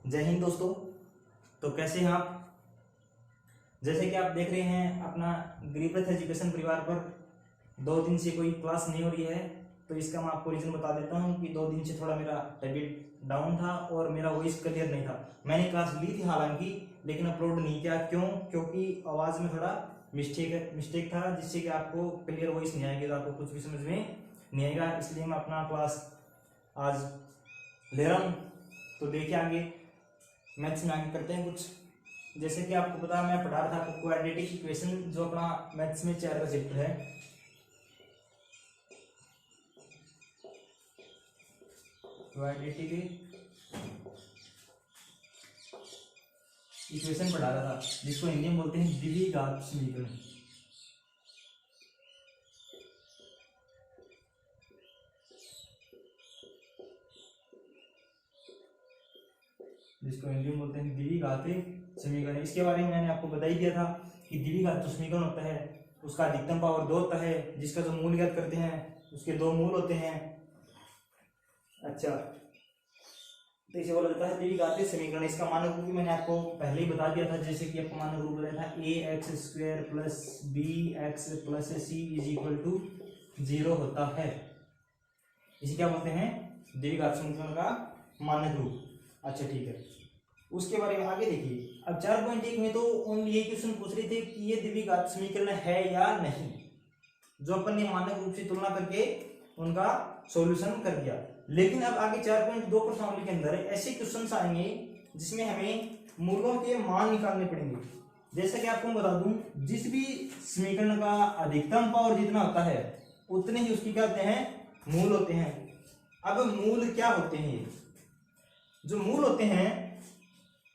जय हिंद दोस्तों। तो कैसे हैं आप? जैसे कि आप देख रहे हैं अपना गरीबरथ एजुकेशन परिवार पर 2 दिन से कोई क्लास नहीं हो रही है। तो इसका मैं आपको रीज़न बता देता हूँ कि 2 दिन से थोड़ा मेरा तबीयत डाउन था और मेरा वॉइस क्लियर नहीं था। मैंने क्लास ली थी हालांकि, लेकिन अपलोड नहीं किया। क्यों? क्योंकि आवाज़ में थोड़ा मिस्टेक था, जिससे कि आपको क्लियर वॉइस नहीं आएगी, तो आपको कुछ भी समझ में नहीं आएगा। इसलिए मैं अपना क्लास आज ले रहा हूँ। तो देखिए आगे मैथ्स में आगे करते हैं कुछ। जैसे कि आपको पता, मैं पढ़ा रहा था आपको क्वाड्रेटिक इक्वेशन, जो अपना मैथ्स में 4 का चैप्टर है। क्वाड्रेटिक इक्वेशन पढ़ा रहा था, जिसको हिंदी में बोलते हैं द्विघात समीकरण। जिसको हिंदी में बोलते हैं द्विघात समीकरण। इसके बारे में मैंने आपको बता ही दिया था कि द्विघात जो समीकरण होता है उसका अधिकतम पावर 2 होता है, जिसका जो मूल ज्ञात करते हैं उसके 2 मूल होते हैं। अच्छा, तो इसे बोला जाता है द्विघात समीकरण। इसका मानक रूप भी मैंने आपको पहले ही बता दिया था। जैसे कि आपको मानक रूप बताया था ax² + bx + c = 0 होता है। इसे क्या बोलते हैं? द्विघात समीकरण का मानक रूप। अच्छा ठीक है, उसके बारे में आगे देखिए। अब 4.1 में तो ओनली ये क्वेश्चन पूछ रहे थे कि ये द्विघात समीकरण है या नहीं, जो अपन ने मानक रूप से तुलना करके उनका सॉल्यूशन कर दिया। लेकिन अब आगे 4.2 प्रश्नावली के अंदर ऐसे क्वेश्चन आएंगे जिसमें हमें मूलों के मान निकालने पड़ेंगे। जैसा कि आपको मैं बता दूं, जिस भी समीकरण का अधिकतम पावर जितना होता है उतने ही उसकी क्या होते हैं? मूल होते हैं। अब मूल क्या होते हैं? जो मूल होते हैं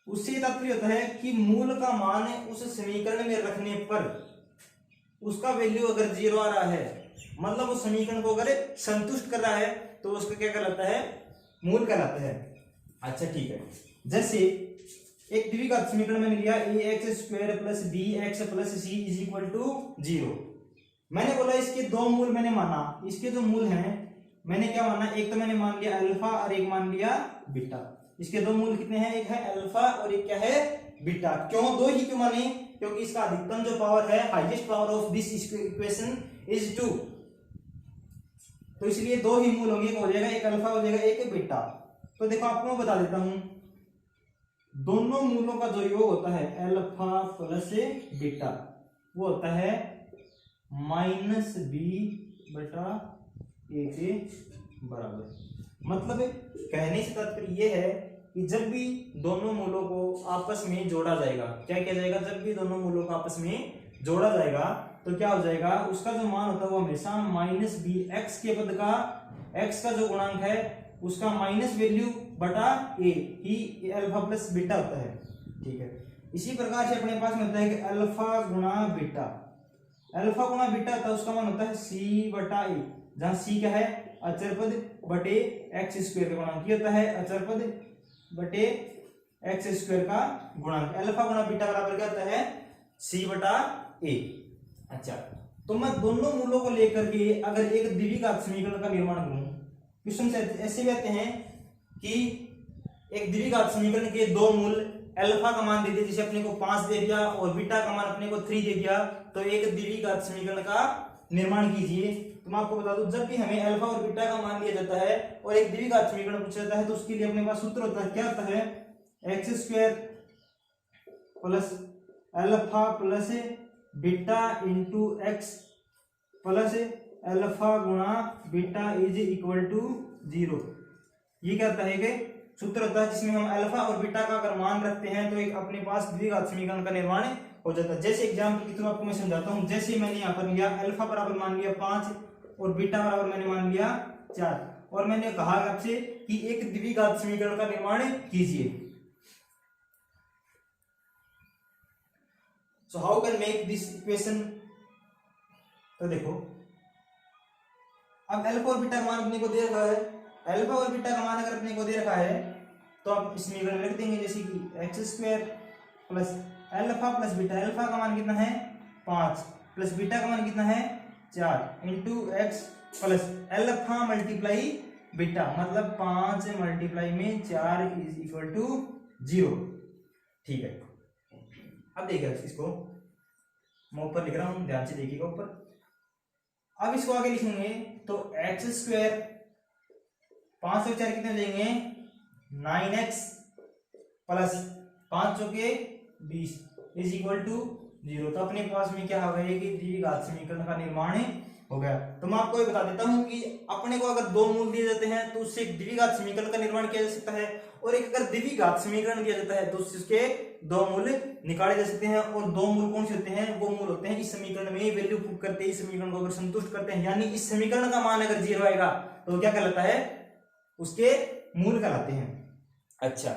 उससे तात्पर्य होता है कि मूल का मान उस समीकरण में रखने पर उसका वैल्यू अगर 0 आ रहा है, मतलब उस समीकरण को अगर संतुष्ट कर रहा है, तो उसका क्या कहलाता है? मूल कहलाता है। अच्छा ठीक है, जैसे एक द्विघात समीकरण मैंने लिया ax² + bx + c = 0। मैंने बोला इसके 2 मूल मैंने माना। इसके जो मूल हैं मैंने क्या माना? एक तो मैंने मान लिया अल्फा और एक मान लिया बीटा। इसके 2 मूल कितने हैं? एक है अल्फा और एक क्या है? बीटा। क्यों 2 ही क्यों माने? क्योंकि इसका अधिकतम जो पावर है, highest power of this equation is 2। तो इसलिए 2 ही मूल होंगे, हो जाएगा एक अल्फा हो जाएगा एक बीटा। तो देखो आपको मैं बता देता हूं, दोनों मूलों का जो योग होता है अल्फा प्लस बीटा, वो होता है -b/a के बराबर। मतलब कहने से तात्पर्य यह है कि जब भी दोनों मूलों को आपस में जोड़ा जाएगा, क्या किया जाएगा? जब भी दोनों मूलों को आपस में जोड़ा जाएगा तो क्या हो जाएगा? उसका जो मान होता है वो हमेशा -b, x के पद का x का जो गुणांक है उसका माइनस वैल्यू बटा a he alpha plus beta होता है। ठीक है, इसी प्रकार से अपने पास में होता है कि अल्फा गुणा बीटा। अल्फा गुणा बीटा होता है उसका मान होता है c/a, जहां c क्या है? अचर पद बटे x² का गुणांक। ये होता है अचर पद बटे x² का गुणांक। अल्फा गुणा बीटा बराबर क्या होता है? c/a। अच्छा, तो मैं दोनों मूलों को लेकर के अगर एक द्विघात समीकरण का निर्माण करूं, क्वेश्चन ऐसे भी आते हैं कि एक द्विघात समीकरण के 2 मूल अल्फा का मान दे दिया, जैसे अपने को 5 दे दिया, और बीटा का मान अपने को 3 दे दिया, तो एक द्विघात समीकरण का निर्माण कीजिए। तो मैं आपको बता दूं, जब भी हमें अल्फा और बीटा का मान दिया जाता है और एक द्विघात समीकरण पूछा जाता है, तो उसके लिए अपने पास सूत्र होता है। क्या होता है? x² + alpha plus beta into x plus alpha गुणा बीटा = 0। ये क्या होता है कि सूत्र होता है जिसमें हम अल्फा और बीटा का अगर मान रखते हैं तो एक अपने पास द्विघात समीकरण का निर्माण हो जाता है। जैसे एग्जांपल के थ्रू आपको मैं समझाता हूं। जैसे मैंने यहाँ पर लिया अल्फा बराबर मान लिया 5 और बीटा बराबर मैंने मान लिया 4, और मैंने कहा आपसे कि एक द्विघात समीकरण का निर्माण कीजिए। So how can make this equation? तो देखो, अब अल्फा और बीटा का मान अपने को दे रखा है। अल्फा और बीटा का मान अगर अपने को दे रखा है तो आप इस समीकरण में लिख देंगे, जैसे कि x² + alpha plus beta. Alpha का मान कितना है? 5 प्लस बीटा का मान कितना है? 4 into x plus alpha multiply beta, मतलब 5 × 4 = 0। ठीक है, अब देखिए इसको मैं ऊपर लिख रहा हूं, ध्यान से देखिएगा ऊपर। अब इसको आगे लिखेंगे तो एक्स स्क्वायर 5 से 4 कितने हो जाएंगे 9x प्लस 5 चौके 20 इज इक्वल टू 0। तो अपने पास में क्या हो गया कि द्विघात समीकरण का निर्माण हो गया। तो मैं आपको ये बता देता हूं कि अपने को अगर दो मूल दिए जाते हैं तो उससे एक द्विघात समीकरण का निर्माण किया जा सकता है, और एक अगर द्विघात समीकरण दिया जाता है तो उसके दो मूल निकाले जा सकते हैं। और दो मूल कौन से होते हैं, वो मूल होते हैं इस समीकरण में वैल्यू पुट करते हैं, इस समीकरण को अगर संतुष्ट करते हैं, यानी इस समीकरण का मान अगर 0 आएगा तो क्या कहलाता है, उसके मूल कहलाते हैं। अच्छा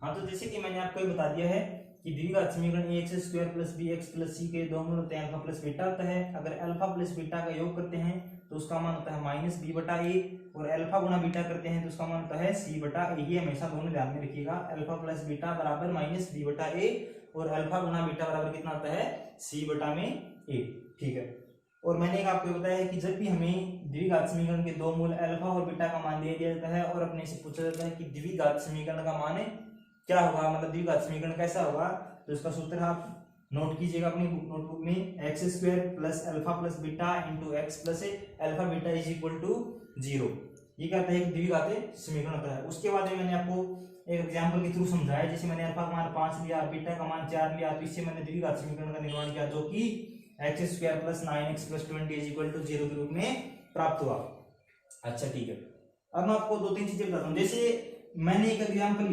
हाँ, तो जैसे कि मैंने आपको ये बता दिया है कि द्विघात समीकरण X square plus B X plus C के दो मूल होते हैं, अल्फा प्लस बीटा होता है। अगर अल्फा प्लस बीटा का योग करते हैं तो उसका मान होता है माइनस बी बटा ए, और अल्फा गुना बीटा करते हैं तो उसका मान होता है सी बटा ए। ये हमेशा दोनों ध्यान में रखिएगा, अल्फा प्लस बीटा बराबर माइनस बी बटा ए, और अल्फा गुना बीटा बराबर कितना होता है सी बटा में ए। ठीक है, और मैंने आपको बताया है कि जब भी हमें द्विघात समीकरण के दो मूल अल्फा और बीटा का मान दे दिया जाता है और अपने से पूछा जाता है कि द्विघात समीकरण का मान क्या होगा, मतलब द्विघात समीकरण कैसा होगा, तो इसका सूत्र आप नोट कीजिएगा अपनी नोटबुक में, X square plus alpha plus beta into x plus alpha beta is equal to 0। ये कहता है कि द्विघात समीकरण होता है। उसके बाद में मैंने आपको एक एग्जांपल के थ्रू समझाया, जैसे मैंने अल्फा का मान 5 लिया, बीटा का मान 4 लिया, तो इससे मैंने द्विघात समीकरण का निर्माण किया जो कि X square plus 9x plus 20 is equal to 0 के रूप में प्राप्त हुआ। अच्छा ठीक है, अब मैं आपको दो तीन चीजें बताता हूँ। जैसे मैंने एक एग्जांपल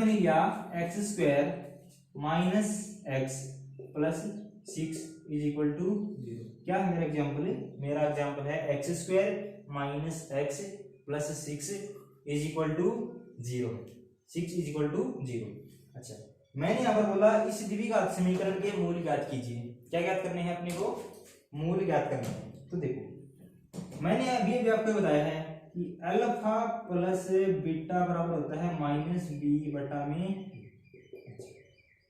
लिया X square minus X plus 6 is equal to 0। क्या है मेरा एग्जांपल मेरा एग्जांपल है X square minus X plus 6 is equal to 0, 6 is equal to 0। अच्छा, मैंने यहाँ पर बोला इस द्विघात समीकरण के मूल ज्ञात कीजिए। क्या ज्ञात करने हैं अपने को, मूल ज्ञात करने हैं। तो देखो मैंने अभी आपको बताया है कि अल्फा प्लस बीटा बराबर होता है माइनस बी बटा में।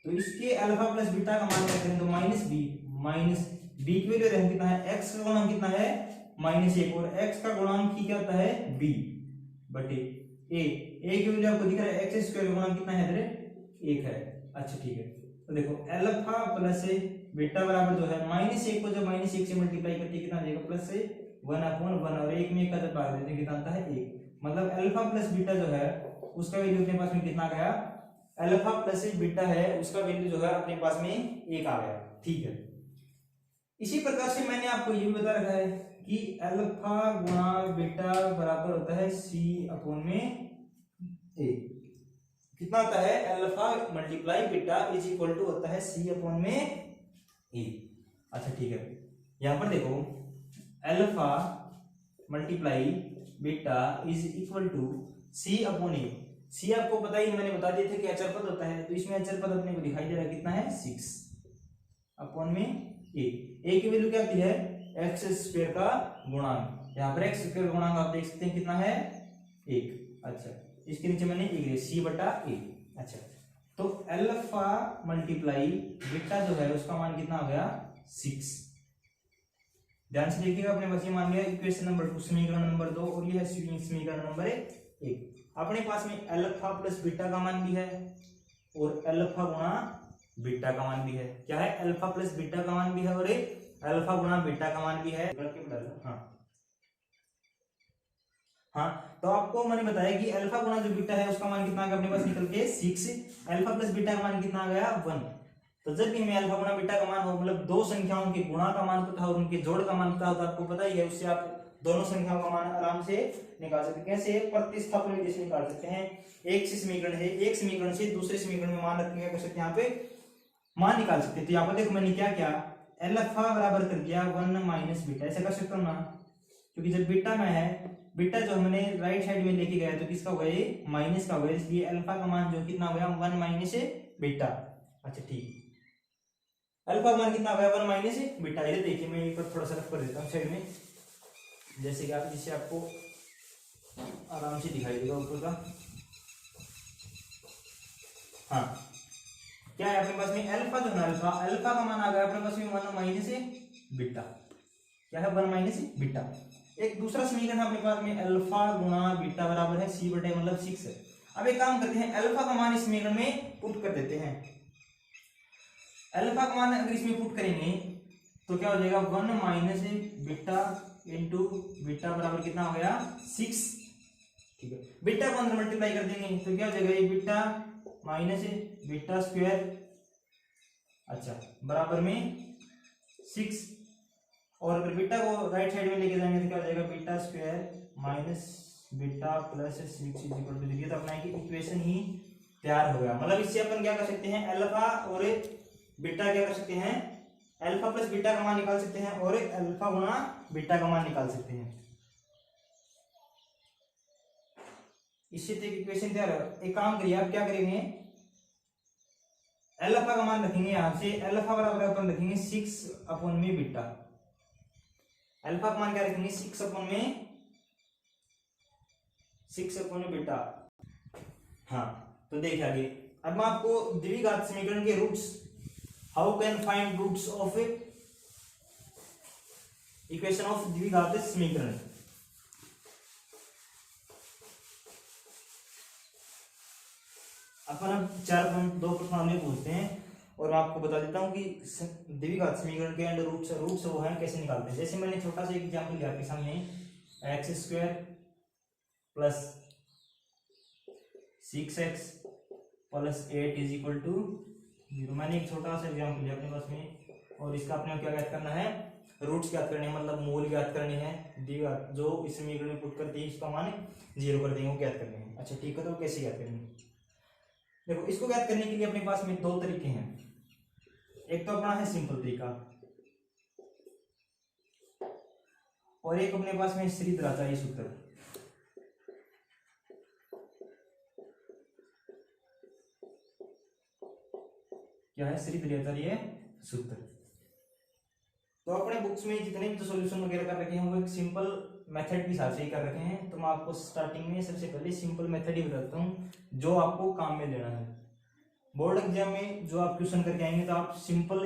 तो इसके अल्फा प्लस बीटा का मान क्या करें तो माइनस बी की वैल्यू रहेगी कितना है, एक्स का गुणांक कितना है -1, और एक्स का गुणांक ही क्या होता है बी बटे ए की वैल्यू आपको दिख रहा है, एक्स स्क्वायर का गुणांक कितना है इधर 1 है। अच्छा ठीक है, तो देखो अल्फा प्लस बीटा बराबर जो है -1 को जब -1 से मल्टीप्लाई करके कितना आ जाएगा +1/1, और 1 में का जब भाग देते कितना आता है 1। मतलब अल्फा प्लस बीटा जो है उसका वैल्यू अपने पास में कितना गया, अल्फा प्लस बीटा है उसका वैल्यू जो है अपने पास में 1 आ गया। ठीक है, इसी प्रकार से मैंने आपको ये भी बता रखा है कि अल्फा गुणा बीटा बराबर होता है सी अपॉन में ए। कितना होता है alpha multiply beta is equal to होता है सी अपॉन में ए। अच्छा ठीक है, यहां पर देखो alpha multiply beta is equal to C upon A. C आपको पता ही, मैंने बता दिया था कि अचर पद होता है, तो इसमें अचर पद अपने को दिखाई दे रहा है कितना है 6 अपॉन में ए की वैल्यू क्या आती है एक्स स्क्वायर का गुणांक। यहाँ पर एक्स स्क्वायर का गुणांक आप देख सकते हैं कितना है 1। अच्छा, इसके नीचे मैंने एक सी बटा ए। अच्छा, तो अल्फा मल्टीप्लाई बीटा जो है उसका मान कितना हो गया 6। ध्यान से देखिएगा, अपने पास ये मान लिया इक्वेशन नंबर 2 समीकरण नंबर 2, और ये है समीकरण नंबर 1। अपने पास में अल्फा प्लस बीटा का मान भी है और अल्फा गुणा बीटा का मान भी है। क्या है, अल्फा प्लस बीटा का मान भी है और अल्फा गुणा बीटा का मान भी है। हाँ, तो आपको मैंने बताया कि अल्फा गुणा जो बीटा है उसका मान कितना आ गया अपने पास निकल के 6, अल्फा प्लस बीटा का मान कितना आ गया 1। तो जब भी हमें अल्फा गुणा बीटा का मान हो, मतलब दो संख्याओं के गुणा का मान पता हो, उनके जोड़ का मान पता हो, तो आपको पता ही है उससे आप दोनों संख्याओं का मान आराम से निकाल सकते हैं। कैसे, प्रतिस्थापन विधि से निकाल सकते हैं। एक से समीकरण है, एक समीकरण से दूसरे समीकरण में मान रख कर सकते हैं, यहाँ पे मान निकाल सकते हैं। तो यहाँ पर देखो मैंने क्या किया, अल्फा बराबर कर दिया 1 माइनस बीटा, ऐसा कर सकता हूँ ना, क्योंकि जब बीटा में है, बीटा जो हमने राइट साइड में लेके गया तो किसका होगा ये माइनस का होगा, इसलिए अल्फा का मान जो कितना हो गया 1 माइनस बीटा। अच्छा ठीक, अल्फा का मान कितना हो गया 1 माइनस बीटा। ये देखिए मैं एक बार थोड़ा सा रफ कर देता हूँ साइड में, जैसे कि आप जिससे आपको आराम से दिखाई देगा ऊपर का। हाँ, क्या है अपने पास में अल्फा जो है अल्फा का मान आ गया अपने पास में 1 माइनस बीटा। क्या है 1 माइनस बीटा। एक दूसरा समीकरण है अपने पास में अल्फा गुणा बीटा बराबर है सी बटे मतलब 6 है। अब एक काम करते हैं, अल्फा का मान इस समीकरण में पुट कर देते हैं। अल्फा का मान अगर इसमें पुट करेंगे तो क्या हो जाएगा 1 माइनस बीटा इंटू बीटा बराबर कितना हो गया 6। ठीक है, बीटा को अंदर मल्टीप्लाई कर देंगे तो क्या हो जाएगा ये बीटा माइनस बीटा स्क्वायर, अच्छा बराबर में 6। और अगर बीटा को राइट साइड में लेके जाएंगे तो क्या हो जाएगा beta square minus beta plus 6 equal to 0। तो अपना इक्वेशन ही तैयार हो गया। मतलब इससे अपन क्या कर सकते हैं, अल्फा और बीटा क्या कर सकते हैं, अल्फा प्लस बीटा का मान निकाल सकते हैं और अल्फा गुणा बीटा का मान निकाल सकते हैं। इससे तो इक्वेशन तैयार है। एक काम करिए, आप क्या करेंगे, अल्फा का मान रखेंगे यहां से, अल्फा बराबर अपन रखेंगे 6 अपॉन में बीटा। अल्फा का मान क्या रखेंगे 6 अपॉन में बीटा। हाँ तो देखिए आगे, अब मैं आपको द्विघात समीकरण के roots, how can find roots of equation of द्विघात समीकरण। अपन अब 4.2 प्रश्न पूछते हैं और मैं आपको बता देता हूं कि द्विघात समीकरण के अंडर रूट्स वो हैं कैसे निकालते हैं। जैसे मैंने छोटा सा एग्जांपल लिया आपके सामने, x² plus 6x plus 8 is equal to 0। मैंने एक छोटा सा एग्जांपल लिया अपने पास में और इसका अपने क्या ज्ञात करना है, रूट्स ज्ञात करने हैं, मतलब मूल ज्ञात करने हैं। द्विघात जो इस समीकरण में पुट करते हैं इसका मान 0 कर देंगे, वो ज्ञात करने हैं। अच्छा ठीक है, तो कैसे ज्ञात करेंगे, देखो इसको ज्ञात करने के लिए अपने पास में 2 तरीके हैं। एक तो अपना है सिंपल तरीका और एक अपने पास में श्रीधराचार्य सूत्र। क्या है श्रीधराचार्य सूत्र। तो अपने बुक्स में जितने भी तो सॉल्यूशन वगैरह कर रखे हैं वो एक सिंपल मेथड के हिसाब से ही कर रखे हैं। तो मैं आपको स्टार्टिंग में सबसे पहले सिंपल मेथड ही बताता हूँ जो आपको काम में लेना है। बोर्ड एग्जाम में जो आप क्वेश्चन करके आएंगे तो आप सिंपल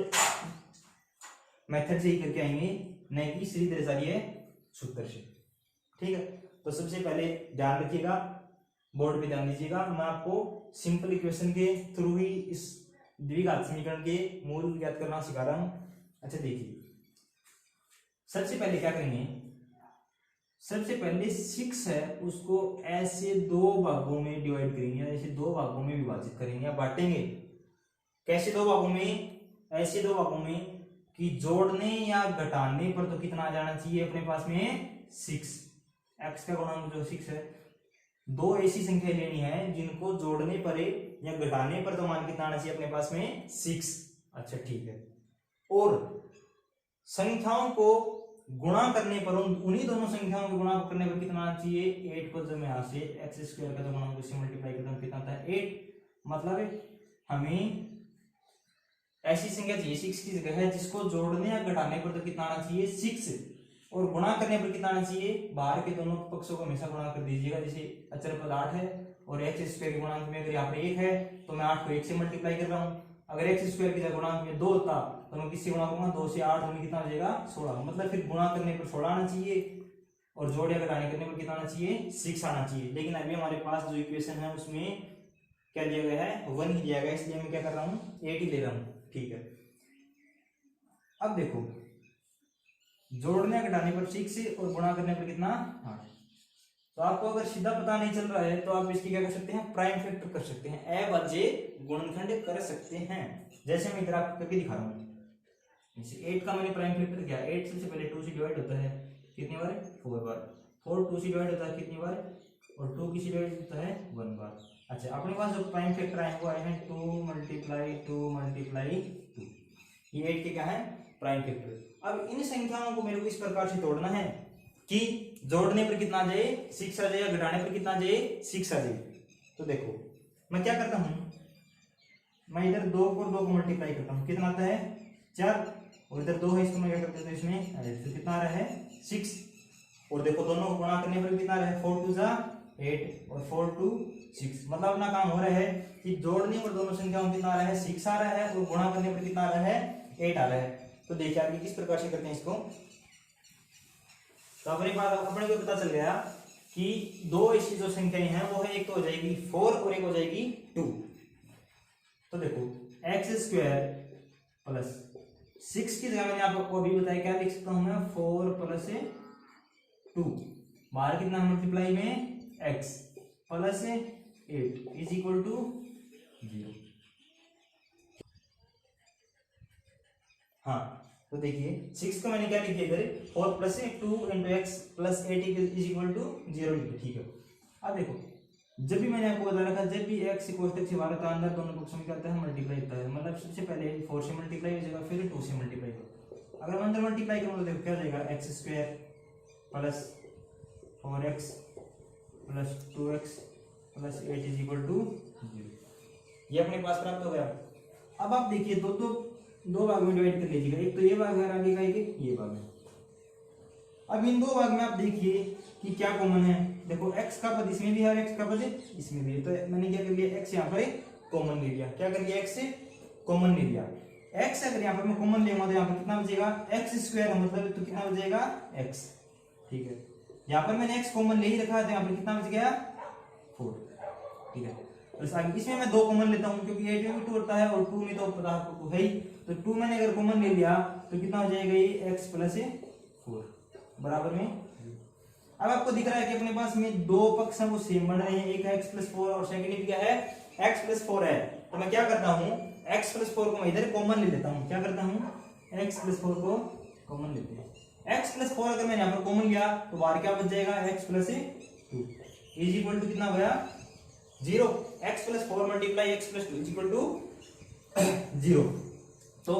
मेथड से ही करके आएंगे, नहीं कि श्रीधराचार्य सूत्र से। ठीक है, तो सबसे पहले ध्यान रखिएगा, बोर्ड पे ध्यान दीजिएगा, मैं आपको सिंपल इक्वेशन के थ्रू ही इस द्विघात समीकरण के मूल ज्ञात करना सिखा रहा हूं। अच्छा देखिए, सबसे पहले क्या करेंगे, सबसे पहले 6 है उसको ऐसे 2 भागों में डिवाइड करेंगे, ऐसे 2 भागों में विभाजित करेंगे या बांटेंगे। कैसे 2 भागों में, ऐसे 2 भागों में कि जोड़ने या घटाने पर तो कितना आ जाना चाहिए अपने पास में 6। x का गुणांक जो 6 है, 2 ऐसी संख्या लेनी है जिनको जोड़ने पर या घटाने पर तो मान कितना आना चाहिए अपने पास में 6। अच्छा ठीक है, और संख्याओं को गुणा करने पर, उन्हीं दोनों संख्याओं को गुणा करने पर कितना आना चाहिए 8 को। जब मैं यहाँ से x² का जो गुणांक उससे मल्टीप्लाई करता हूँ कितना आता है 8। मतलब हमें ऐसी संख्या चाहिए 6 की जगह है जिसको जोड़ने या घटाने पर तो कितना आना चाहिए 6, और गुणा करने पर कितना आना चाहिए, बाहर के दोनों पक्षों को हमेशा गुणा कर दीजिएगा। जैसे अचर पद 8 है और x² के गुणांक में अगर यहाँ पे 1 है तो मैं 8 को 1 से मल्टीप्लाई कर रहा हूँ। अगर x² की जगह गुणांक में 2 होता तो मैं किससे गुणा करूंगा, 2 से 8 में कितना हो जाएगा 16। मतलब फिर गुणा करने पर 16 आना चाहिए और जोड़ या घटाने करने पर कितना आना चाहिए 6 आना चाहिए। लेकिन अभी हमारे पास जो इक्वेशन है उसमें क्या दिया गया है 1 ही दिया गया, इसलिए मैं क्या कर रहा हूँ 8 ही ले रहा हूँ। ठीक है, अब देखो जोड़ने घटाने पर 6 और गुणा करने पर कितना 8। तो आपको अगर सीधा पता नहीं चल रहा है तो आप इसकी क्या कर सकते हैं, प्राइम फैक्टर कर सकते हैं, अभाज्य गुणनखंड कर सकते हैं। जैसे मैं इधर आपको करके दिखा रहा हूँ, 8 का मैंने प्राइम फैक्टर किया, 8 सबसे पहले 2 से डिवाइड होता है कितनी बार 4 बार, 4 2 से डिवाइड होता है कितनी बार, और 2 किसी डिवाइड होता है 1 बार। अच्छा अपने पास जो प्राइम फैक्टर आए वो आए हैं 2 मल्टीप्लाई 2, ये 8 के क्या है प्राइम फैक्टर। अब इन संख्याओं को मेरे को इस प्रकार से तोड़ना है कि जोड़ने पर कितना आ जाए 6 आ जाए या घटाने पर कितना आ जाए 6 आ जाए। तो देखो मैं क्या करता हूं, मैं इधर 2 को 2 को मल्टीप्लाई करता हूं, कितना आता है 4, और इधर 2 है इसको मैं क्या करता हूं इसमें तो कितना आ रहा है 6, और देखो दोनों को गुणा करने पर कितना आ रहा है 4 2 जा 8 और 4 2 6। मतलब अपना काम हो रहा है कि जोड़ने पर दोनों संख्याओं कितना आ रहा है 6 आ रहा है और गुणा करने पर कितना आ रहा है 8 आ रहा है। तो देखिए आगे किस प्रकार से करते हैं इसको। तो अपने पास अपने को पता चल गया कि दो ऐसी जो संख्याएं हैं वो है, एक तो हो जाएगी 4 और एक हो जाएगी 2। तो देखो x² प्लस 6 की जगह मैंने आपको अभी बताया क्या लिख सकता हूं मैं, 4 प्लस 2, बाहर कितना मल्टीप्लाई में x plus 8 is equal to 0। हाँ तो देखिए 6 को मैंने क्या लिख दिया इधर, 4 plus 2 into x plus 8 is equal to 0 लिखा, ठीक है। अब देखो जब भी मैंने आपको बता रखा, जब भी x कोष्टक से बाहर होता है अंदर दोनों पक्षों में क्या होता है, मल्टीप्लाई होता है। मतलब सबसे पहले 4 से मल्टीप्लाई हो जाएगा, फिर 2 से मल्टीप्लाई होगा। अगर मैं अंदर मल्टीप्लाई करूँ तो देखो क्या हो जाएगा, x² plus 4x plus 2x plus 8 is equal to 0। ये अपने पास प्राप्त हो गया। अब आप देखिए दो भाग में डिवाइड कर लीजिएगा, एक तो ये भाग है आगे का, एक ये भाग है। अब इन दो भाग में आप देखिए कि क्या कॉमन है। देखो x का पद इसमें भी है और x का पद इसमें भी है, तो मैंने क्या कर लिया, x यहाँ पर कॉमन ले लिया। क्या कर लिया, x से कॉमन ले लिया। x अगर यहाँ पर मैं कॉमन लेंगे तो यहाँ पर कितना बचेगा, x² मतलब तो कितना बचेगा x, ठीक है। यहाँ पर मैंने x कॉमन ले ही रखा है तो यहाँ पर कितना बच गया 4, ठीक है। इसमें मैं 2 कॉमन लेता हूँ क्योंकि 8 में भी 2 होता है और 2 में तो पता आपको है ही, तो 2 मैंने अगर कॉमन ले लिया तो कितना हो जाएगा ये x प्लस 4 बराबर में। अब आपको दिख रहा है कि अपने पास में दो पक्ष हैं वो सेम बन रहे हैं, एक है x प्लस 4 और सेकंड क्या है x प्लस 4 है। तो मैं क्या करता हूँ, x प्लस 4 को मैं इधर कॉमन ले लेता हूँ। क्या करता हूँ, x प्लस 4 को कॉमन लेते हैं। x प्लस 4 अगर मैंने यहाँ पर कॉमन लिया तो बाहर क्या बच जाएगा, x plus 2 is equal to कितना हो गया 0। x plus 4 multiply x plus 2 is equal to 0। तो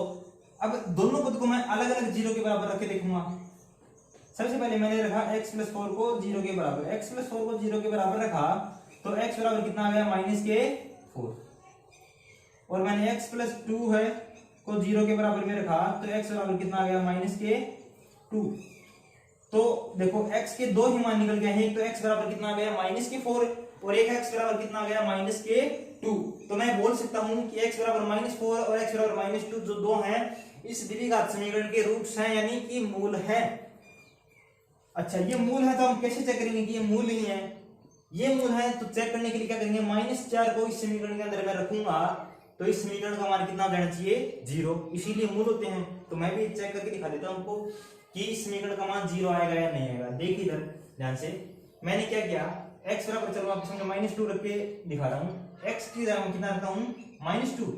अब दोनों पद को मैं अलग अलग 0 के बराबर रख के देखूंगा। सबसे पहले मैंने रखा x प्लस 4 को 0 के बराबर, x प्लस 4 को 0 के बराबर रखा तो x बराबर कितना आ गया -4, और मैंने x प्लस 2 है को 0 के बराबर में रखा तो x बराबर कितना आ गया -2। तो देखो x के दो ही मान निकल गए हैं, एक तो x बराबर कितना आ गया -4 और एक x बराबर कितना आ गया -2। तो मैं बोल सकता हूं कि x बराबर -4 और x बराबर -2 जो दो हैं इस द्विघात समीकरण के रूट्स हैं, यानी कि मूल हैं। अच्छा ये मूल है तो हम कैसे चेक करेंगे कि ये मूल नहीं है। ये मूल है तो चेक करने के लिए क्या करेंगे, -4 को इस समीकरण के अंदर मैं रखूंगा तो इस समीकरण का मान कितना देना चाहिए 0, इसीलिए मूल होते हैं। तो मैं भी चेक करके दिखा देता हूं आपको कि इस समीकरण का मान 0 आएगा या नहीं आएगा। देखिए इधर ध्यान से मैंने क्या किया, x बराबर चलो आपके सामने -2 रख के दिखा रहा हूं, x की जगह कितना रखता हूं -2,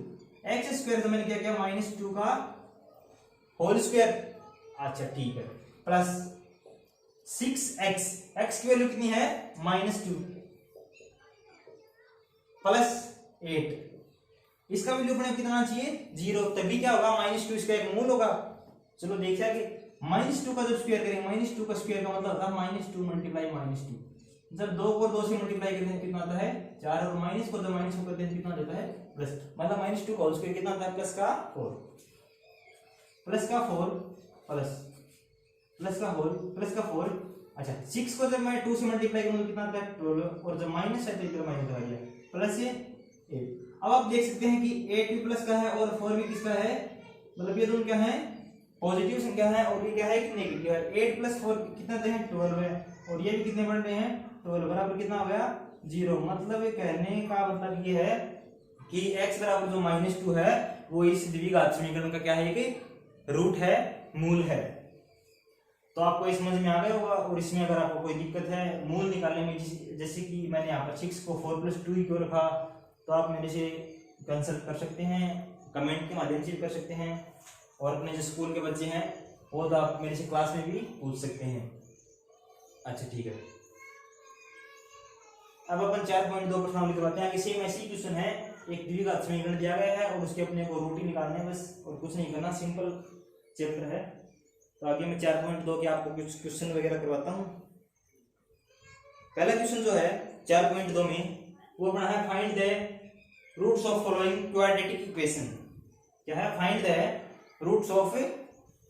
x² तो मैंने क्या किया -2 का होल स्क्वायर, अच्छा ठीक है, प्लस 6x, x की वैल्यू कितनी है -2 प्लस 8, इसका वैल्यू अपने कितना चाहिए 0, तभी क्या होगा -2 इसका एक मूल होगा। चलो देखिए आगे, -2 का जब स्क्वायर करेंगे, -2 का स्क्वायर का मतलब होता है -2 मल्टीप्लाई -2, जब 2 को 2 से मल्टीप्लाई करते हैं कितना आता है 4, और माइनस को जब माइनस को करते हैं कितना देता है प्लस, मतलब -2 का होल स्क्वायर कितना आता है प्लस का 4 प्लस का 4। अच्छा 6 को जब मैं 2 से मल्टीप्लाई करूंगा कितना आता है 12, और जब माइनस है तो इधर माइनस आ गया प्लस 8। अब आप देख सकते हैं कि 8 भी प्लस का है और 4 भी किसका है, मतलब ये दोनों क्या है पॉजिटिव संख्या है और ये क्या है कि नेगेटिव है। 8 प्लस 4 कितना देते हैं 12 है, और ये भी कितने बन रहे हैं 12, बराबर कितना हो गया 0। मतलब ये कहने का मतलब ये है कि x बराबर जो -2 है वो इस द्विघात समीकरण का क्या है कि रूट है, मूल है। तो आपको ये समझ में आ गया होगा। और इसमें अगर आपको कोई दिक्कत है मूल निकालने में, जैसे कि मैंने यहाँ पर 6 को 4 + 2 क्यों रखा, तो आप मेरे से कंसल्ट कर सकते हैं, कमेंट के माध्यम से भी कर सकते हैं, और अपने जो स्कूल के बच्चे हैं वो तो आप मेरे से क्लास में भी पूछ सकते हैं। अच्छा ठीक है, अब अपन 4.2 प्रश्नावली करवाते हैं। सेम ऐसी क्वेश्चन है, एक द्विघात समीकरण दिया गया है और उसके अपने को रूट ही निकालने है बस, और कुछ नहीं करना, सिंपल चैप्टर है। तो आगे मैं 4.2 के आपको कुछ क्वेश्चन वगैरह करवाता हूँ। पहला क्वेश्चन जो है 4.2 में वो अपना है find the roots of following quadratic equation. क्या है, find the roots of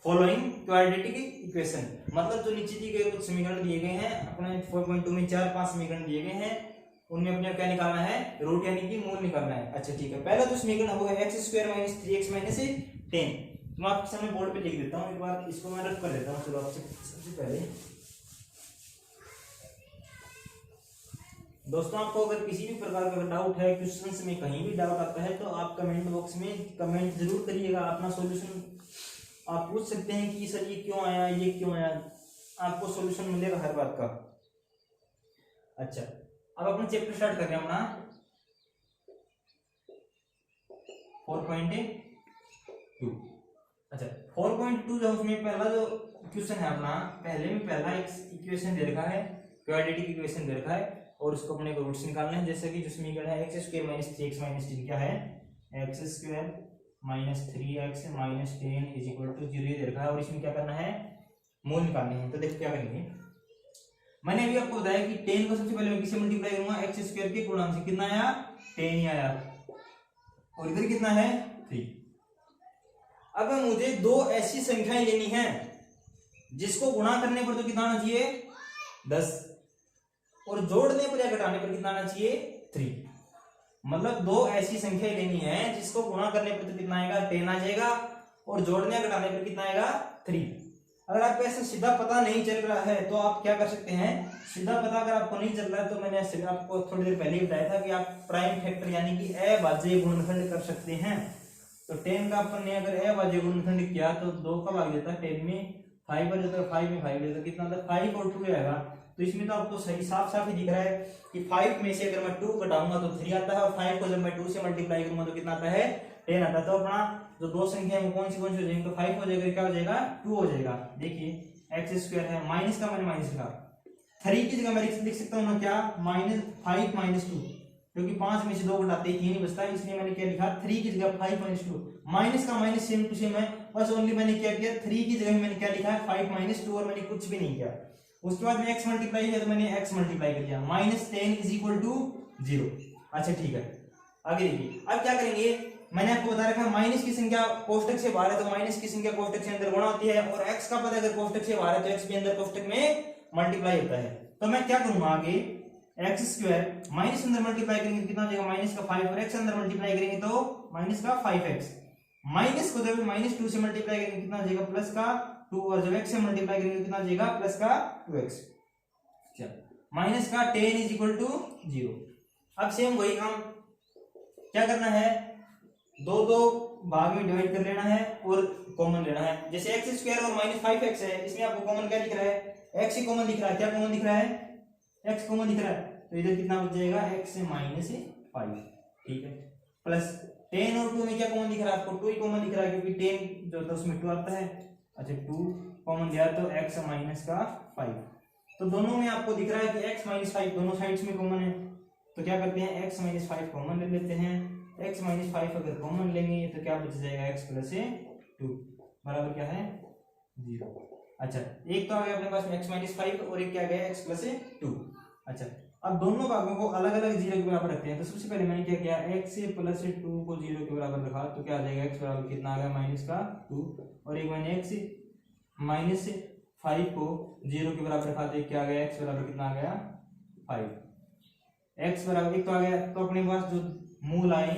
following quadratic equation, मतलब जो नीचे दिए गए कुछ समीकरण दिए गए हैं अपने 4.2 में 4-5 समीकरण दिए गए हैं, उनमें अपने क्या निकालना है रूट यानी कि मूल निकालना है। अच्छा ठीक है, पहला जो समीकरण होगा x² - 3x - 10। मैं आपके सामने बोर्ड पे लिख देता हूँ, एक बार इसको मैं रख कर देता हूँ। चलो आपसे सबसे पहले दोस्तों आपको अगर किसी भी प्रकार का डाउट है, क्वेश्चंस में कहीं भी डाउट आता है, तो आप कमेंट बॉक्स में कमेंट जरूर करिएगा। अपना सॉल्यूशन आप पूछ सकते हैं कि सर ये क्यों आया, ये क्यों आया, आपको सॉल्यूशन मिलेगा हर बात का। अच्छा, अब अपना चैप्टर स्टार्ट कर रहे हैं अपना 4.2। अच्छा 4.2 जो उसमें पहला जो क्वेश्चन है अपना, पहले में पहला एक इक्वेशन दे रखा है, क्वाड्रेटिक इक्वेशन दे रखा है, और उसको अपने को रूट्स निकालना है। जैसे कि जो समीकरण है x square minus 3x minus 10 क्या है, x square minus 3x minus 10 is equal to 0 दे रखा है, और इसमें क्या करना है, मूल निकालने हैं। तो देखो क्या करेंगे, मैंने अभी आपको बताया कि 10 को सबसे पहले मैं किससे मल्टीप्लाई करूंगा, x स्क्वायर के गुणांक से। कितना आया, 10 ही आया, और इधर कितना है, 3। अब मुझे दो ऐसी संख्याएं लेनी है जिसको गुणा करने पर तो कितना आना चाहिए, 10, और जोड़ने पर या घटाने पर कितना आना चाहिए, 3। मतलब दो ऐसी संख्या लेनी है जिसको गुणा करने पर तो कितना आएगा, 10 आ जाएगा, और जोड़ने या घटाने पर कितना आएगा, 3। अगर आपको ऐसा सीधा पता नहीं चल रहा है तो आप क्या कर सकते हैं, सीधा पता अगर आपको नहीं चल रहा है तो मैंने आपको थोड़ी देर पहले ही बताया था कि आप प्राइम फैक्टर यानी कि अभाज्य गुणनखंड कर सकते हैं। तो 10 का अपन ने अगर अभाज्य गुणनखंड किया तो 2 का भाग देता है 10 में, 5 बन जाता है, 5 में 5 देता, कितना आता है, 5 और 2 आएगा। तो इसमें तो आपको सही साफ साफ ही दिख रहा है कि 5 में से अगर मैं 2 घटाऊंगा तो 3 आता है, और 5 को जब मैं 2 से मल्टीप्लाई करूंगा तो कितना आता है, 10 आता है। तो अपना जो दो संख्या है वो कौन सी हो जाएगी, तो 5 हो जाएगा, क्या हो जाएगा, 2 हो जाएगा। देखिए एक्स स्क्वायर है, माइनस का मैंने माइनस का, 3 की जगह मैं लिख सकता हूँ ना क्या, -5 - 2, क्योंकि 5 में से 2 घटाते ही 3 ही बचता है, इसलिए मैंने क्या लिखा, 3 की जगह 5 - 2, माइनस का माइनस सेम टू सेम है, बस ओनली मैंने क्या किया, 3 की जगह मैंने क्या लिखा है, 5 - 2, और मैंने कुछ भी नहीं किया। उसके बाद में x मल्टीप्लाई किया तो मैंने x मल्टीप्लाई कर दिया, -10 = 0। अच्छा ठीक है, आगे देखिए, अब क्या करेंगे, मैंने आपको बता रखा है माइनस की संख्या कोष्टक से बाहर है तो माइनस की संख्या कोष्टक से अंदर गुणा होती है, और x का पद अगर कोष्टक से बाहर है तो x भी अंदर कोष्टक में मल्टीप्लाई होता है। तो मैं क्या करूंगा आगे, एक्स स्क्वायर माइनस अंदर मल्टीप्लाई करेंगे कितना हो जाएगा, माइनस का 5, और x अंदर मल्टीप्लाई करेंगे तो माइनस का 5x, माइनस को जब -2 से मल्टीप्लाई करेंगे कितना हो जाएगा, प्लस का 2, और जब x से मल्टीप्लाई करेंगे कितना हो जाएगा, प्लस का 2x, माइनस का 10 = 0। अब सेम वही काम क्या करना है, दो भाग में डिवाइड कर लेना है और कॉमन लेना है। जैसे एक्स स्क्वायर और -5x है, इसमें आपको कॉमन क्या दिख रहा है, x ही कॉमन दिख रहा है, क्या कॉमन दिख रहा है, x कॉमन दिख रहा है, तो इधर कितना बच जाएगा, x से -5, ठीक है, प्लस 10 और 2 में क्या कॉमन दिख रहा है आपको, 2 ही कॉमन दिख रहा है, क्योंकि 10 जो था उसमें 2 आता है। अच्छा 2 कॉमन लिया तो x -5, तो दोनों में आपको दिख रहा है कि x -5 दोनों साइड्स में कॉमन है, तो क्या करते हैं, x -5 कॉमन ले लेते हैं। x -5 अगर कॉमन लेंगे तो क्या बच जाएगा, x + 2 बराबर क्या है, 0। अच्छा एक तो आ गया अपने पास में x -5, और एक क्या गया, x + 2। अच्छा अब दोनों भागों को अलग अलग 0 के बराबर रखते हैं। तो सबसे पहले मैंने क्या किया, x + 2 को 0 के बराबर रखा, तो क्या आ जाएगा, x बराबर कितना आ गया, -2, और एक मैंने x -5 को 0 के बराबर रखा, तो क्या आ गया, x बराबर कितना आ गया, 5। x बराबर एक तो आ गया, तो अपने पास जो मूल आए,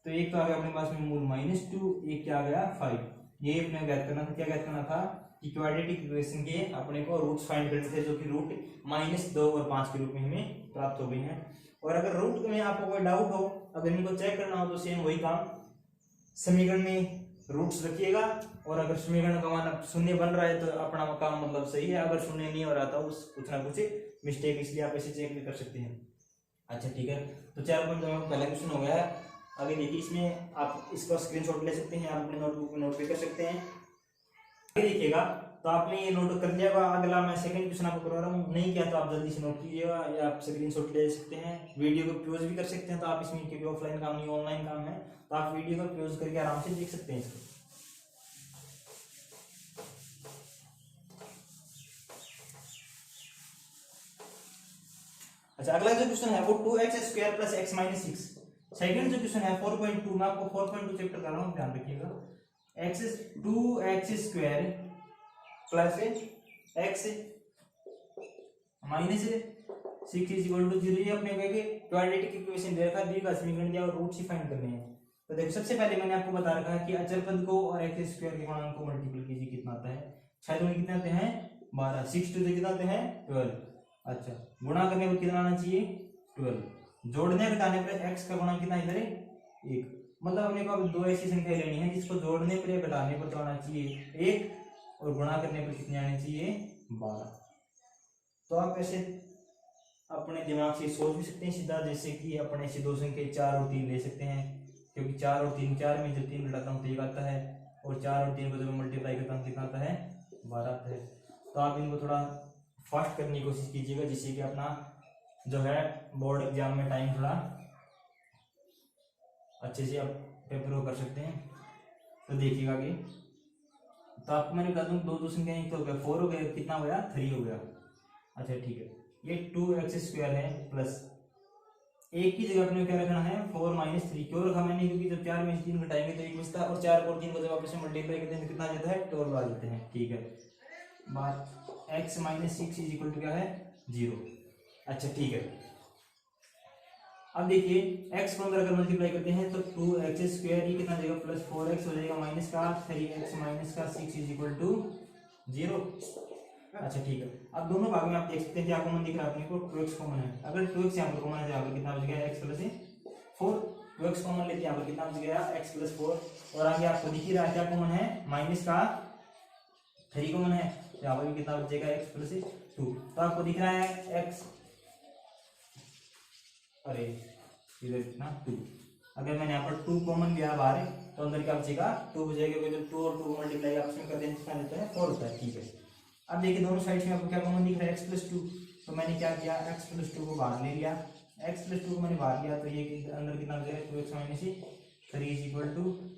तो एक तो आ गया अपने पास में मूल -2, एक क्या आ गया, 5। ये अपने ज्ञात करना था, क्या ज्ञात करना था कि क्वाड्रेटिक इक्वेशन के अपने को रूट्स फाइंड करने थे, जो कि रूट -2 और 5 के रूप में हमें प्राप्त हो गए हैं। और अगर रूट में आपको कोई डाउट हो, अगर इनको चेक करना हो, तो सेम वही काम, समीकरण में रूट्स रखिएगा, और अगर समीकरण का मान शून्य बन रहा है तो अपना काम मतलब सही है, अगर शून्य नहीं हो रहा था उस कुछ ना कुछ मिस्टेक, इसलिए आप ऐसे चेक भी कर सकते हैं। अच्छा ठीक है, तो 4.2 पहला क्वेश्चन हो गया है। आगे देखिए, इसमें आप इसका स्क्रीनशॉट ले सकते हैं, आप अपने नोटबुक में नोट भी कर सकते हैं। आगे देखिएगा, तो आपने ये नोट कर लिया होगा। अगला मैं सेकंड क्वेश्चन आपको करवा रहा हूँ, नहीं किया तो आप जल्दी से नोट कीजिएगा, या आप स्क्रीनशॉट ले सकते हैं, वीडियो को पॉज भी कर सकते हैं। तो आप इसमें, क्योंकि ऑफलाइन काम नहीं ऑनलाइन काम है, तो आप वीडियो को पॉज करके आराम से देख सकते हैं इसको। अच्छा अगला जो क्वेश्चन है वो 2x² + x - 6। सेकंड जो क्वेश्चन है 4.2, मैं आपको 4.2 चेप्टर कर रहा हूँ, ध्यान रखिएगा। 2x² + x - 6 = 0। ये अपने क्वाड्रेटिक इक्वेशन दे रखा है, द्विघात समीकरण दिया और रूट्स ही फाइंड करने हैं। तो देखो सबसे पहले मैंने आपको बता रखा है कि अचर पद को और x² के गुणांक को मल्टीपल कीजिए, कितना आता है, 6 दूनी कितने आते हैं, 12, 6 2 कितने आते हैं, 12। अच्छा गुणा करने पर कितना आना चाहिए, 12। जोड़ने घटाने पर एक्स का गुणा कितना इधर है 1। मतलब अपने को अब दो ऐसी संख्या लेनी है जिसको जोड़ने पर या घटाने पर तो आना चाहिए 1 और गुणा करने पर कितने आने चाहिए 12। तो आप ऐसे अपने दिमाग से सोच भी सकते हैं सीधा, जैसे कि अपने ऐसी दो संख्या 4 और 3 ले सकते हैं, क्योंकि 4 और 3, 4 में जब 3 घटाता हूँ तो 1 आता है, और 4 और 3 को जब मल्टीप्लाई करता हूँ कितना आता है 12 आता है। तो आप इनको थोड़ा फास्ट करने की कोशिश कीजिएगा, जिससे कि अपना जो है बोर्ड एग्जाम में टाइम थोड़ा अच्छे से आप पेपर को कर सकते हैं। तो देखिएगा आगे। तो आपको मैंने बता दूँ दो संख्या एक तो हो गया 4 हो गया, कितना हो गया 3 हो गया। अच्छा ठीक है, ये 2x² है प्लस एक की जगह अपने क्या रखना है 4 - 3। क्यों रखा मैंने, क्योंकि जब 4 में से 3 घटाएंगे तो 1 बचता है, और 4 और 3 को जब आपस में मल्टीप्लाई करते हैं तो कितना आ जाता है 12 आ जाते हैं। ठीक है, बात x - 6 = क्या है 0। अच्छा ठीक है, अब देखिए x को अंदर अगर मल्टीप्लाई करते हैं तो 2x² ये कितना जाएगा प्लस 4x हो जाएगा माइनस का 3x माइनस का 6 = 0। अच्छा ठीक है, अब दोनों भाग में आप देख सकते हैं क्या कॉमन दिख रहा है अपने को 2x कॉमन है। अगर 2x यहाँ पर कॉमन है तो यहाँ पर कितना बच गया x + 4। 2x कॉमन लेते हैं यहाँ पर कितना बच गया x + 4, और आगे आपको दिख ही रहा है क्या कॉमन है माइनस का 3 कॉमन है, तो यहाँ पर भी कितना बचेगा x + 2। तो आपको दिख रहा है x, अरे इधर कितना 2। अगर मैंने यहाँ पर 2 कॉमन लिया बाहर तो अंदर क्या बचेगा 2 बचेगा, क्योंकि जब 2 और 2 मल्टीप्लाई आपस में कर देते हैं कितना देता है 4 होता है। ठीक है, अब देखिए दोनों साइड में आपको क्या कॉमन दिख रहा है x + 2। तो मैंने क्या किया x + 2 को बाहर ले लिया, x + 2 को मैंने बाहर लिया तो ये अंदर कितना हो जाएगा 2x - 3 =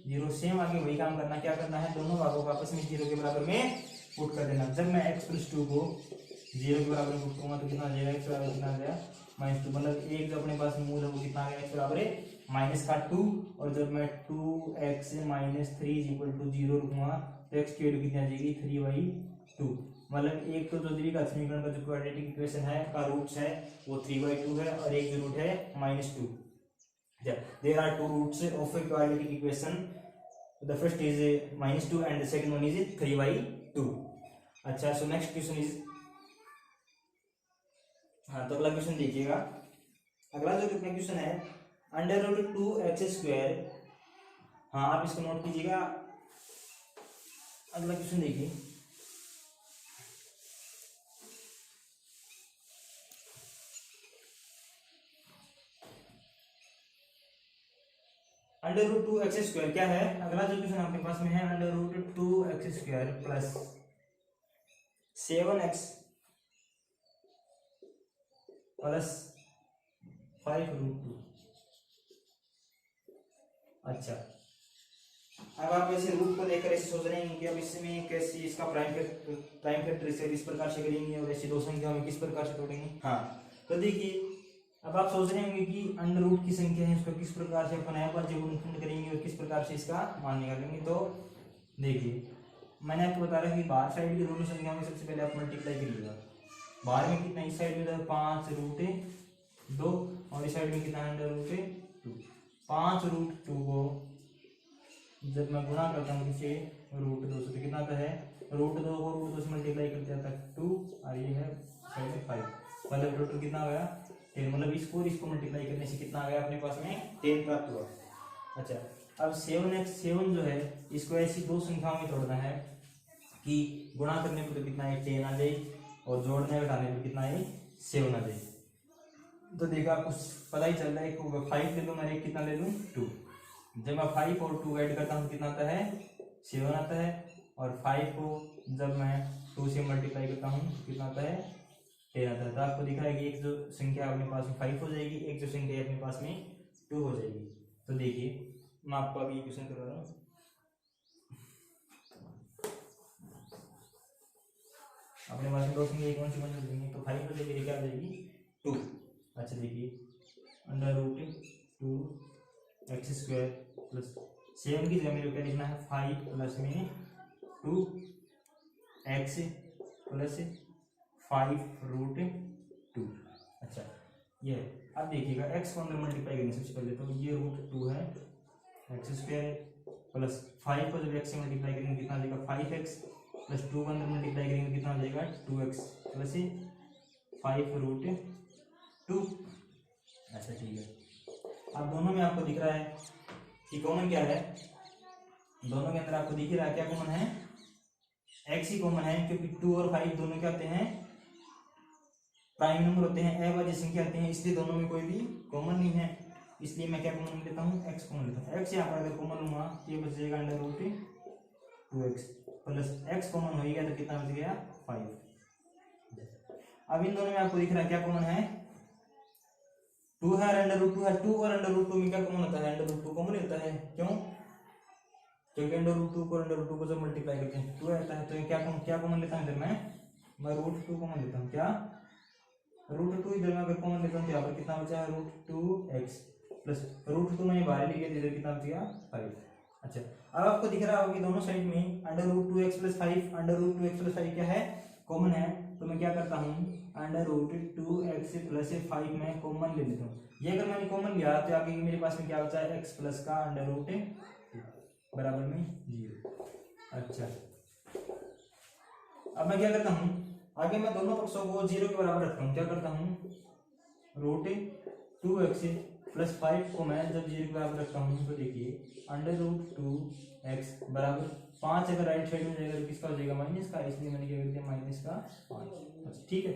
0। सेम आगे वही काम करना, क्या करना है दोनों भागों को आपस में 0 के बराबर में पुट कर देना। जब मैं x + 2 को 0 के बराबर में पुट करूंगा तो कितना आ जाएगा x बराबर कितना आ जाएगा -2। मतलब एक जो अपने पास मूल है वो कितना आ गया x बराबर है -2, और जब मैं 2x - 3 = 0 रखूंगा तो x की वैल्यू कितनी आ जाएगी 3/2। मतलब एक तो जो द्विघात समीकरण का जो क्वाड्रेटिक इक्वेशन है का रूट्स है वो 3/2 है, और एक जो रूट है -2। There are two roots of a quadratic equation, the first is -2 and the second one is 3/2। अच्छा, सो नेक्स्ट क्वेश्चन इज, हाँ तो अगला क्वेश्चन देखिएगा। अगला जो कितना क्वेश्चन है √2x²। हाँ आप इसको नोट कीजिएगा। अगला क्वेश्चन देखिए, √2x² क्या है। अगला जो क्वेश्चन आपके पास में है √2x² प्लस 7x प्लस 5√2। अच्छा, अब आप ऐसे रूट को लेकर ऐसे सोच रहे हैं कि अब इसमें कैसे इसका प्राइम फैक्टर इस प्रकार से करेंगे और ऐसी दो संख्या में किस प्रकार से तोड़ेंगे। हाँ तो देखिए, अब आप सोच रहे होंगे कि अंडर रूट की संख्या है उसको किस प्रकार से अपन अविभाज्य गुणनखंड करेंगे और किस प्रकार से इसका मान निकालेंगे। तो देखिए, मैंने आपको बता रहा कि बाहर साइड की दोनों संख्याओं में सबसे पहले आप मल्टीप्लाई करिएगा। बाहर में कितना, इस साइड में 5√2 और इस साइड में कितना √2। 5√2 को जब मैं गुणा करता हूँ किससे √2 से तो कितना आता है √2 को √2 से मल्टीप्लाई करते आता है 2, और ये है साइड में 5, मतलब टोटल कितना आ गया 10। मतलब इसको मल्टीप्लाई करने से कितना आ गया अपने पास में 10 प्राप्त हुआ। अच्छा, अब 7 जो है इसको ऐसी दो संख्याओं में तोड़ना है कि गुणा करने पर तो कितना है 10 आ जाए और जोड़ने घटाने पर कितना है 7 आ जाए। तो देखा आपको पता ही चल रहा है, एक 5 ले लूँ मैं, एक कितना ले लूँ 2। जब मैं 5 और 2 ऐड करता हूँ कितना आता है 7 आता है, और 5 को जब मैं 2 से मल्टीप्लाई करता हूँ कितना आता है 10 आता है। तो आपको दिख रहा है कि एक जो संख्या अपने पास में 5 हो जाएगी, एक जो संख्या अपने पास में 2 हो जाएगी। तो देखिए मैं आपको अभी क्वेश्चन करवा रहा हूँ। अपने पास में दो संख्या कौन सी बन जाएंगी, तो 5 हो जाएगी, क्या हो जाएगी 2। अच्छा देखिए, √2x² प्लस 7 की जगह मेरे को क्या लिखना है 5 प्लस में 2x प्लस 5√2। अच्छा ये अब देखिएगा x को अंदर मल्टीप्लाई करने सबसे पहले, तो ये √2 है x² प्लस 5 को जब x से मल्टीप्लाई करेंगे कितना आ जाएगा 5x प्लस 2 को अंदर मल्टीप्लाई करेंगे कितना आ जाएगा 2x प्लस 5√2। अच्छा ठीक है, अब दोनों में आपको दिख रहा है कि कॉमन क्या है, दोनों के अंदर आपको दिख रहा है क्या कॉमन है, x ही कॉमन है, क्योंकि 2 और 5 दोनों क्या होते हैं, प्राइम नंबर होते हैं, अभाज्य संख्या होते हैं, इसलिए दोनों में कोई भी कॉमन नहीं है, इसलिए मैं क्या कॉमन लेता हूँ, x कॉमन लेता हूँ। x यहाँ पर अगर कॉमन लूंगा ये बच जाएगा under root 2x plus x common हो गया तो कितना बच गया 5। अब इन दोनों में आपको दिख रहा है क्या कॉमन है, 2 है और अंडर रूट 2 है, 2 और अंडर रूट 2 में क्या कॉमन होता है, अंडर रूट 2 कॉमन होता है, क्यों, क्योंकि अंडर रूट 2 को अंडर रूट 2 को जब मल्टीप्लाई करते हैं 2 आता है, तो क्या कॉमन लेता हूँ इधर मैं रूट 2 कॉमन लेता हूँ, क्या रूट 2 इधर में अगर कॉमन लेता हूँ तो यहाँ पर कितना बचा है रूट 2x प्लस रूट 2 मैंने बाहर लिख दिया, इधर कितना बच गया 5। अच्छा अब आपको दिख रहा होगा कि दोनों साइड में under root 2x plus 5, under root 2x plus 5 क्या है, कॉमन है, तो मैं क्या करता हूँ अंडर रूट 2x प्लस 5 में कॉमन ले लेता हूँ। ये अगर मैंने कॉमन लिया तो आगे मेरे पास में क्या बचा है, x प्लस का अंडर रूट बराबर में 0। अच्छा अब मैं क्या करता हूँ, आगे मैं दोनों पक्षों को 0 के बराबर रखता हूँ, क्या करता हूँ रूट 2x प्लस 5 को मैं जब 0 के बराबर रखता हूँ तो देखिए अंडर रूट 2x बराबर 5 अगर राइट साइड में जाएगा तो किसका हो जाएगा माइनस का, इसलिए मैंने क्या कर दिया माइनस का 5। ठीक है,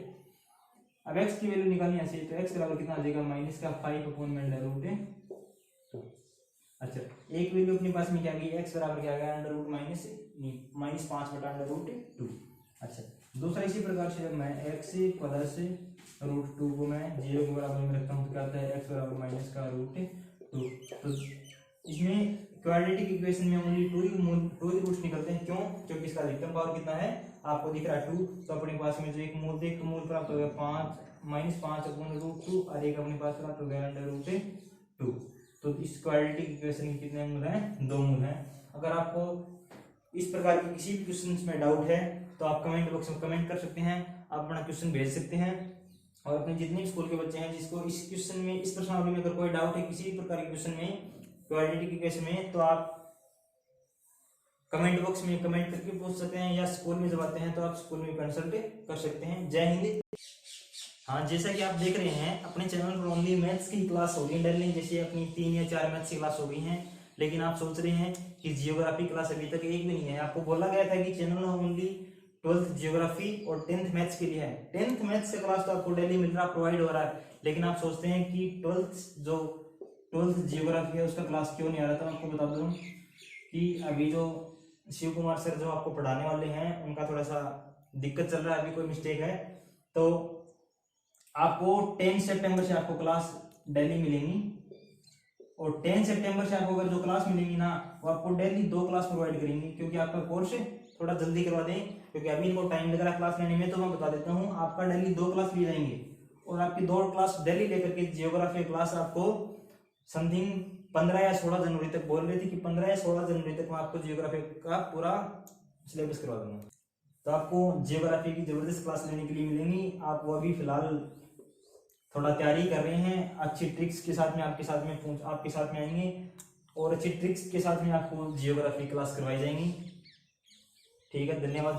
अब x की वैल्यू निकालनी ऐसे, तो x बराबर कितना आ जाएगा माइनस का 5 अपॉन में अंडर रूट 2। अच्छा एक वैल्यू अपने पास में क्या गई, x बराबर क्या गया अंडर रूट माइनस 5 बटा अंडर रूट 2। अच्छा दूसरा इसी प्रकार से जब मैं x प्लस रूट 2 को मैं 0 के बराबर में रखता हूँ तो क्या आता है x बराबर माइनस का रूट 2। तो इसमें क्वाड्रेटिक इक्वेशन में ओनली 2 ही रूट्स निकलते हैं, क्यों, क्योंकि इसका अधिकतम पावर कितना है आपको दिख रहा है 2, तो अपने पास में जो एक मूल प्राप्त हो गया 5 अपॉन रूट 2 और एक अपने पास प्राप्त हो गया अंडर रूट 2। तो इस क्वाड्रेटिक इक्वेशन के कितने मूल हैं, 2 मूल हैं। अगर आपको इस प्रकार के किसी भी क्वेश्चन में डाउट है तो आप कमेंट बॉक्स में कमेंट कर सकते हैं, आप अपना क्वेश्चन भेज सकते हैं, और अपने जितने भी स्कूल के बच्चे हैं जिसको इस क्वेश्चन में इस प्रश्नावली में अगर कोई डाउट है किसी भी प्रकार के क्वेश्चन में क्वाड्रेटिक इक्वेशन में, तो आप कमेंट बॉक्स में कमेंट करके पूछ सकते हैं, या स्कूल में जब आते हैं तो आप स्कूल में कंसल्ट कर सकते हैं। जय हिंद। हाँ जैसा कि आप देख रहे हैं अपने चैनल पर ओनली मैथ्स की क्लास हो गई डेली, जैसे अपनी 3 या 4 मैथ्स की क्लास हो गई हैं, लेकिन आप सोच रहे हैं कि जियोग्राफी क्लास अभी तक एक भी नहीं है। आपको बोला गया था कि चैनल ओनली 12th जियोग्राफी और 10th मैथ्स के लिए है। 10th मैथ्स का क्लास तो आपको डेली मिल रहा प्रोवाइड हो रहा है, लेकिन आप सोचते हैं कि 12th जियोग्राफी है उसका क्लास क्यों नहीं आ रहा। तो आपको बता दूं कि अभी जो शिव कुमार सर जो आपको पढ़ाने वाले हैं उनका थोड़ा सा दिक्कत चल रहा है, अभी कोई मिस्टेक है, तो आपको 10 सितंबर से आपको क्लास डेली मिलेंगी, और 10 सितंबर से आपको अगर जो क्लास मिलेगी ना वो आपको डेली 2 क्लास प्रोवाइड करेंगे, क्योंकि आपका कोर्स थोड़ा जल्दी करवा दें, क्योंकि अभी इनको टाइम लग रहा है क्लास लेने में। तो मैं बता देता हूँ आपका डेली 2 क्लास लिए जाएंगे, और आपकी 2 क्लास डेली लेकर के जियोग्राफी क्लास आपको समथिंग 15 या 16 जनवरी तक बोल रही थी कि 15 या 16 जनवरी तक मैं आपको जियोग्राफी का पूरा सिलेबस करवा दूंगा। तो आपको जियोग्राफी की जबरदस्त क्लास लेने के लिए मिलेंगी। आप वो अभी फिलहाल थोड़ा तैयारी कर रहे हैं, अच्छी ट्रिक्स के साथ में आपके साथ में आएंगे, और अच्छी ट्रिक्स के साथ में आपको जियोग्राफी क्लास करवाई जाएंगी। ठीक है, धन्यवाद।